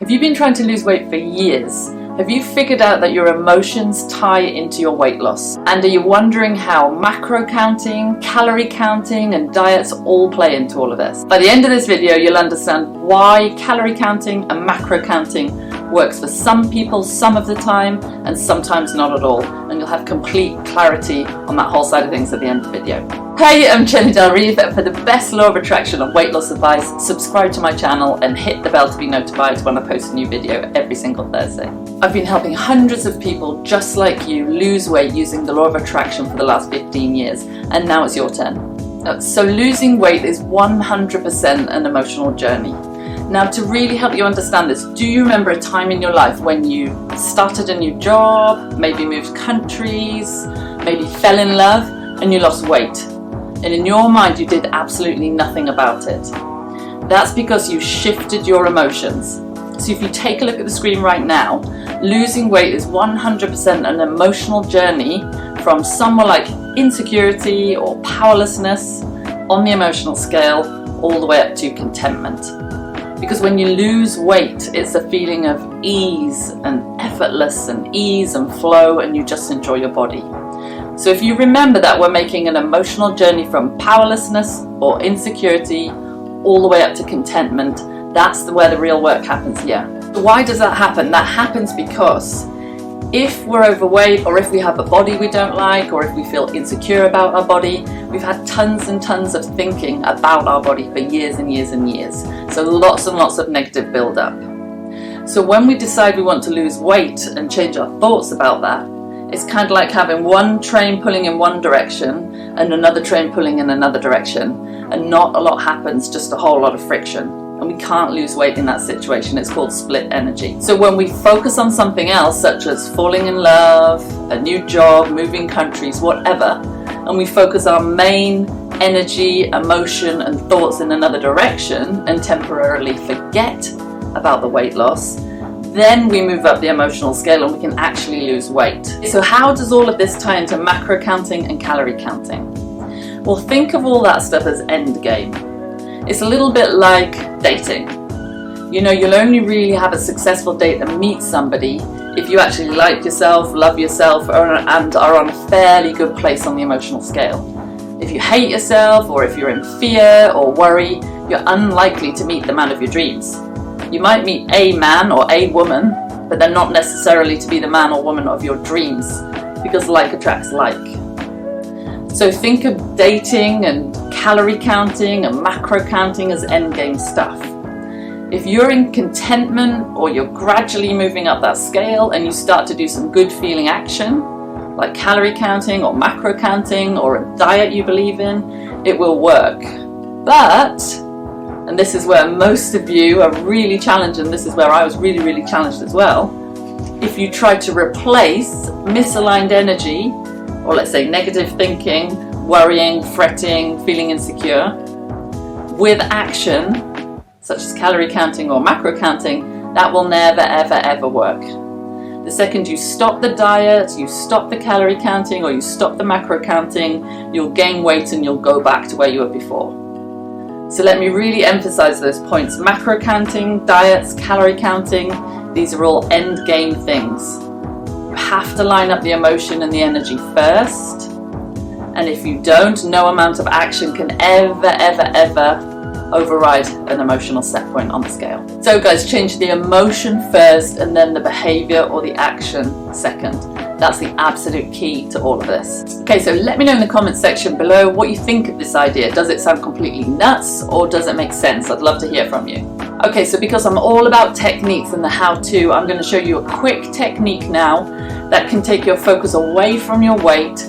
Have you been trying to lose weight for years? Have you figured out that your emotions tie into your weight loss? And are you wondering how macro counting, calorie counting, and diets all play into all of this? By the end of this video, you'll understand why calorie counting and macro counting works for some people some of the time and sometimes not at all, and you'll have complete clarity on that whole side of things at the end of the video. Hey, I'm Jenny Del Reeve. For the best law of attraction and weight loss advice, subscribe to my channel and hit the bell to be notified when I post a new video every single Thursday. I've been helping hundreds of people just like you lose weight using the law of attraction for the last 15 years, and now it's your turn. So losing weight is 100% an emotional journey. Now, to really help you understand this, do you remember a time in your life when you started a new job, maybe moved countries, maybe fell in love, and you lost weight? And in your mind, you did absolutely nothing about it. That's because you shifted your emotions. So if you take a look at the screen right now, losing weight is 100% an emotional journey from somewhere like insecurity or powerlessness on the emotional scale all the way up to contentment. Because when you lose weight, it's a feeling of ease and effortless and ease and flow, and you just enjoy your body. So if you remember that we're making an emotional journey from powerlessness or insecurity all the way up to contentment, that's where the real work happens here. So why does that happen? That happens because if we're overweight, or if we have a body we don't like, or if we feel insecure about our body, we've had tons and tons of thinking about our body for years and years and years. So lots and lots of negative build-up. So when we decide we want to lose weight and change our thoughts about that, it's kind of like having one train pulling in one direction and another train pulling in another direction, and not a lot happens, just a whole lot of friction. And we can't lose weight in that situation. It's called split energy. So when we focus on something else, such as falling in love, a new job, moving countries, whatever, and we focus our main energy, emotion, and thoughts in another direction and temporarily forget about the weight loss, then we move up the emotional scale and we can actually lose weight. So how does all of this tie into macro counting and calorie counting? Well, think of all that stuff as end game. It's a little bit like dating. You know, you'll only really have a successful date and meet somebody if you actually like yourself, love yourself, and are on a fairly good place on the emotional scale. If you hate yourself, or if you're in fear or worry, you're unlikely to meet the man of your dreams. You might meet a man or a woman, but they're not necessarily to be the man or woman of your dreams, because like attracts like. So think of dating and calorie counting and macro counting as endgame stuff. If you're in contentment, or you're gradually moving up that scale and you start to do some good feeling action, like calorie counting or macro counting or a diet you believe in, it will work. But, and this is where most of you are really challenged, and this is where I was really, really challenged as well, if you try to replace misaligned energy, or let's say negative thinking, worrying, fretting, feeling insecure, with action, such as calorie counting or macro counting, that will never, ever, ever work. The second you stop the diet, you stop the calorie counting, or you stop the macro counting, you'll gain weight and you'll go back to where you were before. So let me really emphasize those points. Macro counting, diets, calorie counting, these are all end game things. You have to line up the emotion and the energy first, and if you don't, no amount of action can ever, ever, ever override an emotional set point on the scale. So guys, change the emotion first and then the behavior or the action second. That's the absolute key to all of this. Okay, so let me know in the comments section below what you think of this idea. Does it sound completely nuts, or does it make sense? I'd love to hear from you. Okay, so because I'm all about techniques and the how-to, I'm going to show you a quick technique now that can take your focus away from your weight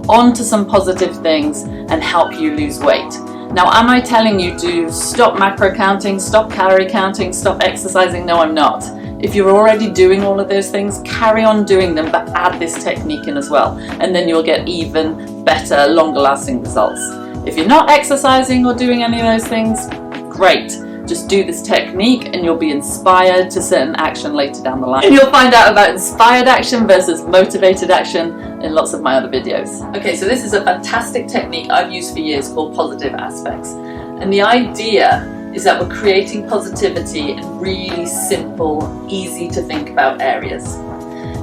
onto some positive things and help you lose weight. Now, am I telling you to stop macro counting, stop calorie counting, stop exercising? No, I'm not. If you're already doing all of those things, carry on doing them, but add this technique in as well, and then you'll get even better, longer lasting results. If you're not exercising or doing any of those things, great. Just do this technique and you'll be inspired to set an action later down the line. And you'll find out about inspired action versus motivated action in lots of my other videos. Okay, so this is a fantastic technique I've used for years called positive aspects. And the idea is that we're creating positivity in really simple, easy to think about areas.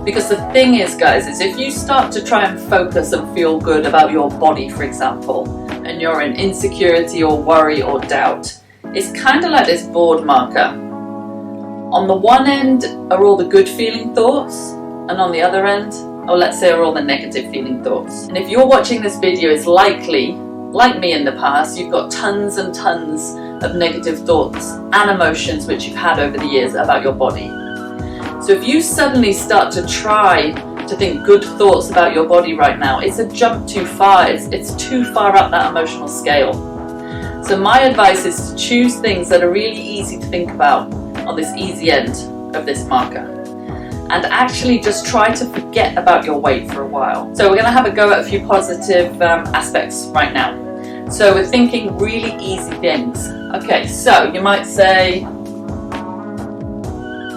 Because the thing is, guys, is if you start to try and focus and feel good about your body, for example, and you're in insecurity or worry or doubt, it's kind of like this board marker. On the one end are all the good feeling thoughts, and on the other end, or let's say, are all the negative feeling thoughts. And if you're watching this video, it's likely, like me in the past, you've got tons and tons of negative thoughts and emotions which you've had over the years about your body. So if you suddenly start to try to think good thoughts about your body right now, it's a jump too far. It's too far up that emotional scale. So my advice is to choose things that are really easy to think about on this easy end of this marker, and actually just try to forget about your weight for a while. So we're going to have a go at a few positive aspects right now. So we're thinking really easy things. Okay, so you might say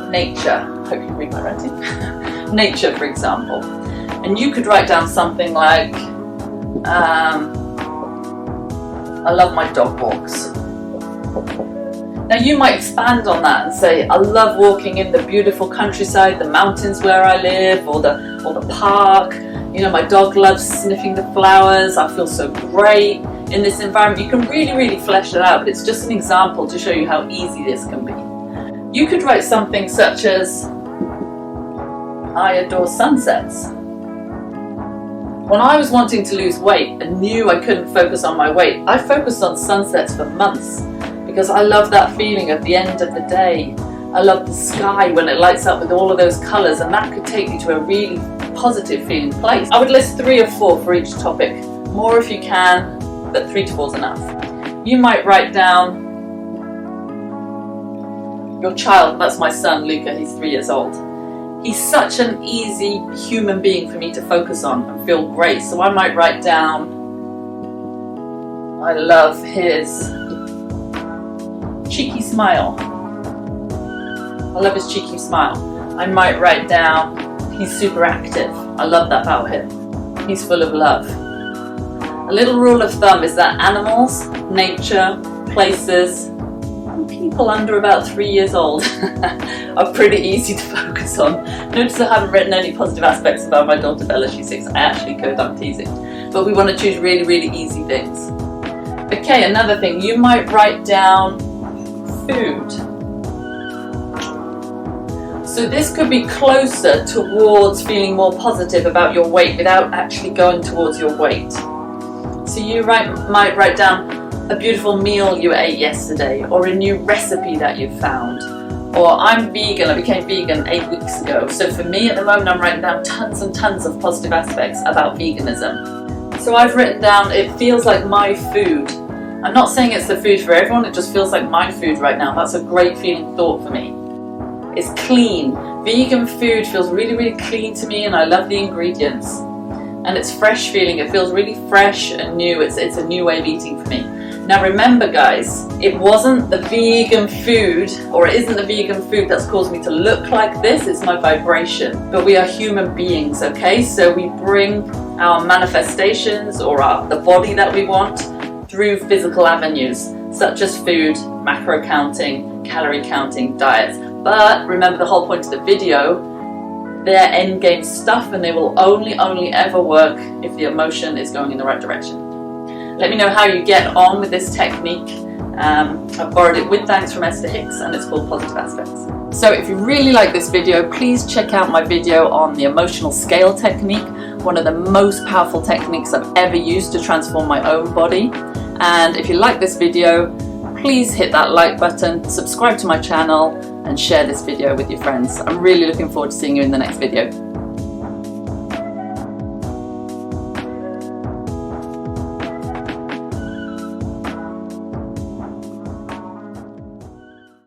nature. I hope you can read my writing. Nature, for example. And you could write down something like, I love my dog walks. Now you might expand on that and say, I love walking in the beautiful countryside, the mountains where I live, or the park. You know, my dog loves sniffing the flowers. I feel so great in this environment. You can really, really flesh it out, but it's just an example to show you how easy this can be. You could write something such as, I adore sunsets. When I was wanting to lose weight and knew I couldn't focus on my weight, I focused on sunsets for months because I love that feeling at the end of the day. I love the sky when it lights up with all of those colours, and that could take you to a really positive feeling place. I would list 3 or 4 for each topic. More if you can, but 3 to 4 is enough. You might write down your child. That's my son, Luca. He's 3 years old. He's such an easy human being for me to focus on and feel great. So I might write down, I love his cheeky smile. I love his cheeky smile. I might write down, he's super active. I love that about him. He's full of love. A little rule of thumb is that animals, nature, places, and people under about 3 years old are pretty easy to focus on. Notice I haven't written any positive aspects about my daughter Bella. She's 6. I actually could, I'm teasing. But we want to choose really, really easy things. Okay, another thing, you might write down food. So this could be closer towards feeling more positive about your weight without actually going towards your weight. So you might write down a beautiful meal you ate yesterday, or a new recipe that you found. Or I'm vegan, I became vegan 8 weeks ago. So for me at the moment, I'm writing down tons and tons of positive aspects about veganism. So I've written down, it feels like my food. I'm not saying it's the food for everyone, it just feels like my food right now. That's a great feeling thought for me. It's clean. Vegan food feels really, really clean to me, and I love the ingredients. And it's fresh feeling, it feels really fresh and new. It's a new way of eating for me. Now remember guys, it wasn't the vegan food, or it isn't the vegan food that's caused me to look like this, it's my vibration. But we are human beings, okay? So we bring our manifestations, or the body that we want, through physical avenues, such as food, macro counting, calorie counting, diets. But remember the whole point of the video, they're end game stuff, and they will only ever work if the emotion is going in the right direction. Let me know how you get on with this technique. I've borrowed it with thanks from Esther Hicks, and it's called Positive Aspects. So if you really like this video, please check out my video on the emotional scale technique, one of the most powerful techniques I've ever used to transform my own body. And if you like this video, please hit that like button, subscribe to my channel, and share this video with your friends. I'm really looking forward to seeing you in the next video.